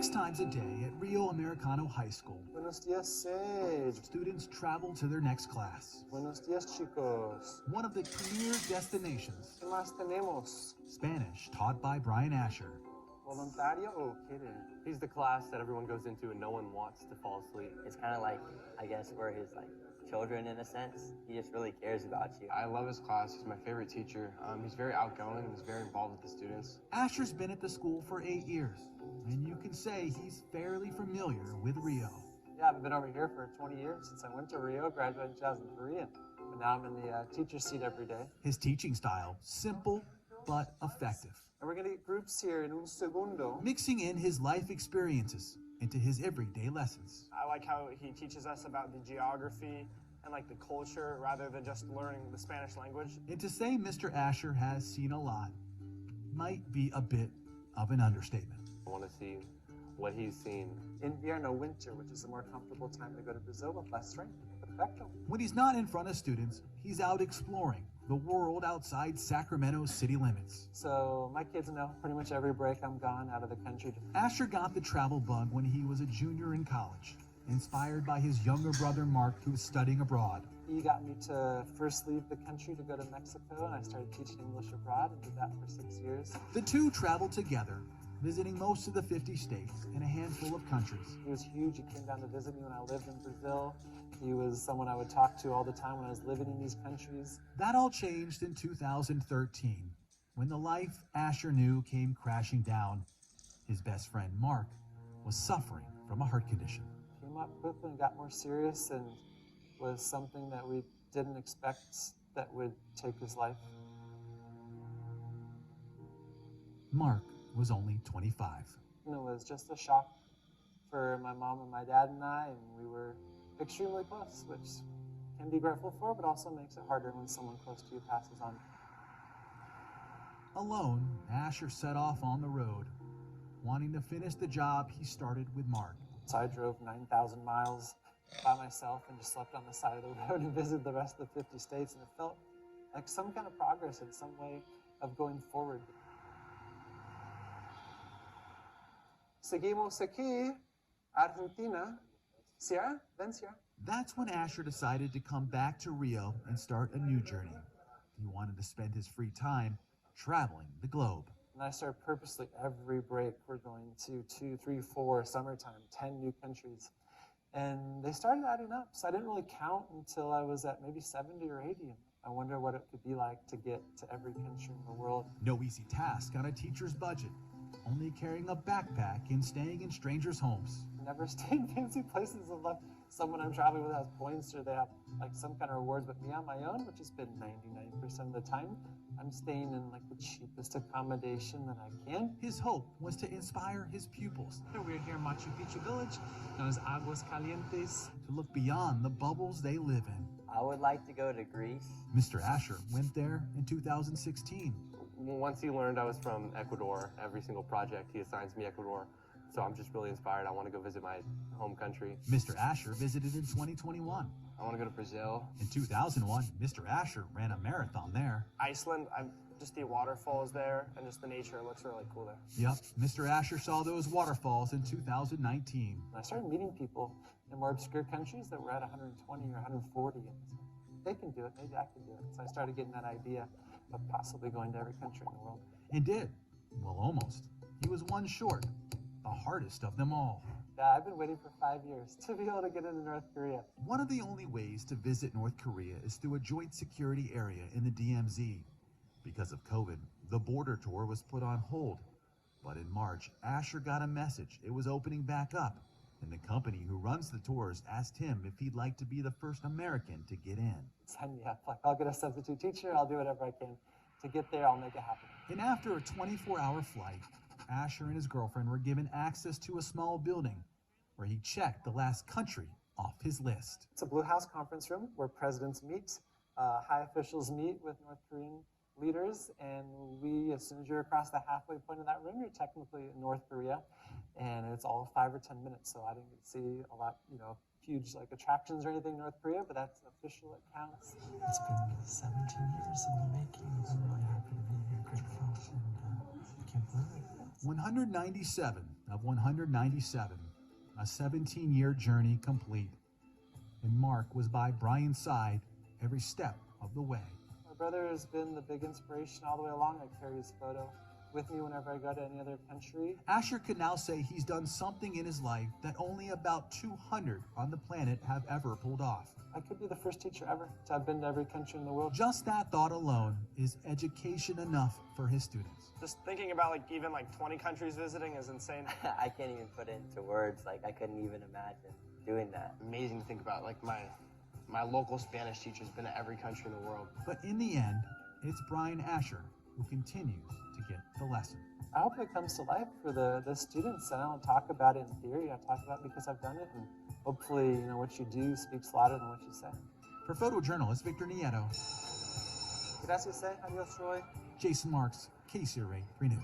6 times a day at Rio Americano High School, Buenos días, Sage. students travel to their next class. Buenos días, chicos. One of the premier destinations, ¿Qué más tenemos? Spanish taught by Brian Asher. Voluntario o kidding? He's the class that everyone goes into and no one wants to fall asleep. It's kind of like, I guess, we're his children in a sense. He just really cares about you. I love his class. He's my favorite teacher. He's very outgoing and he's very involved with the students. Asher's been at the school for 8 years, and you can say he's fairly familiar with Rio. Yeah, I've been over here for 20 years since I went to Rio, graduated in 2003, but now I'm in the teacher seat every day. His teaching style, simple but effective, And we're gonna get groups here in un segundo. mixing in his life experiences into his everyday lessons. I like how he teaches us about the geography and the culture rather than just learning the Spanish language. And to say Mr. Asher has seen a lot might be a bit of an understatement. I want to see what he's seen. Invierno, winter, which is a more comfortable time to go to Brazil with less rain. Perfecto. When he's not in front of students, he's out exploring the world outside Sacramento's city limits. So my kids know pretty much every break I'm gone out of the country. Asher got the travel bug when he was a junior in college, inspired by his younger brother Mark, who was studying abroad. He got me to first leave the country to go to Mexico, and I started teaching English abroad and did that for 6 years. The two traveled together, visiting most of the 50 states and a handful of countries. He was huge. He came down to visit me when I lived in Brazil. He was someone I would talk to all the time when I was living in these countries. That all changed in 2013, when the life Asher knew came crashing down. His best friend Mark was suffering from a heart condition. Came up quickly and got more serious, and was something that we didn't expect that would take his life. Mark was only 25. And it was just a shock for my mom and my dad and I, and we were extremely close, which can be grateful for, but also makes it harder when someone close to you passes on. Alone, Asher set off on the road, wanting to finish the job he started with Mark. So I drove 9,000 miles by myself and just slept on the side of the road and visited the rest of the 50 states, and it felt like some kind of progress in some way of going forward. Seguimos aquí, Argentina. Sierra? Then Sierra. That's when Asher decided to come back to Rio and start a new journey. He wanted to spend his free time traveling the globe. And I started purposely every break. We're going to 2, 3, 4, summertime, 10 new countries. And they started adding up. So I didn't really count until I was at maybe 70 or 80. I wonder what it could be like to get to every country in the world. No easy task on a teacher's budget, only carrying a backpack and staying in strangers' homes. Never stay in fancy places unless someone I'm traveling with has points or they have some kind of rewards. But me on my own, which has been 99% of the time, I'm staying in the cheapest accommodation that I can. His hope was to inspire his pupils. We're here in Machu Picchu village, known as Aguas Calientes. To look beyond the bubbles they live in. I would like to go to Greece. Mr. Asher went there in 2016. Once he learned I was from Ecuador, every single project he assigns me Ecuador. So I'm just really inspired. I want to go visit my home country. Mr. Asher visited in 2021. I want to go to Brazil. In 2001, Mr. Asher ran a marathon there. Iceland, just the waterfalls there and just the nature looks really cool there. Yep, Mr. Asher saw those waterfalls in 2019. And I started meeting people in more obscure countries that were at 120 or 140. And they can do it, maybe I can do it. So I started getting that idea of possibly going to every country in the world. And did. Well, almost. He was one short. The hardest of them all. Yeah, I've been waiting for 5 years to be able to get into North Korea. One of the only ways to visit North Korea is through a joint security area in the DMZ. Because of COVID, the border tour was put on hold. But in March, Asher got a message it was opening back up, and the company who runs the tours asked him if he'd like to be the first American to get in. Sign me up. I'll get a substitute teacher. I'll do whatever I can to get there. I'll make it happen. And after a 24-hour flight, Asher and his girlfriend were given access to a small building where he checked the last country off his list. It's a Blue House conference room where presidents meet, high officials meet with North Korean leaders, and as soon as you're across the halfway point of that room, you're technically in North Korea, and it's all 5 or 10 minutes, so I didn't get to see a lot, huge attractions or anything in North Korea, but that's official, it counts. It's been 17 years in the making. I'm really happy to be here, grateful, and I can't believe it. 197 of 197, a 17-year journey complete. And Mark was by Brian's side every step of the way. My brother has been the big inspiration all the way along. I carry his photo with me whenever I go to any other country. Asher could now say he's done something in his life that only about 200 on the planet have ever pulled off. I could be the first teacher ever to have been to every country in the world. Just that thought alone is education enough for his students. Just thinking about like even like 20 countries visiting is insane. I can't even put it into words. Like, I couldn't even imagine doing that. Amazing to think about. Like my local Spanish teacher's been to every country in the world. But in the end, it's Brian Asher who continues to get the lesson. I hope it comes to life for the students. I don't talk about it in theory. I talk about it because I've done it, and hopefully, what you do speaks louder than what you say. For photojournalist Victor Nieto, Gracias, adios, Roy. Jason Marks, KCRA 3 News.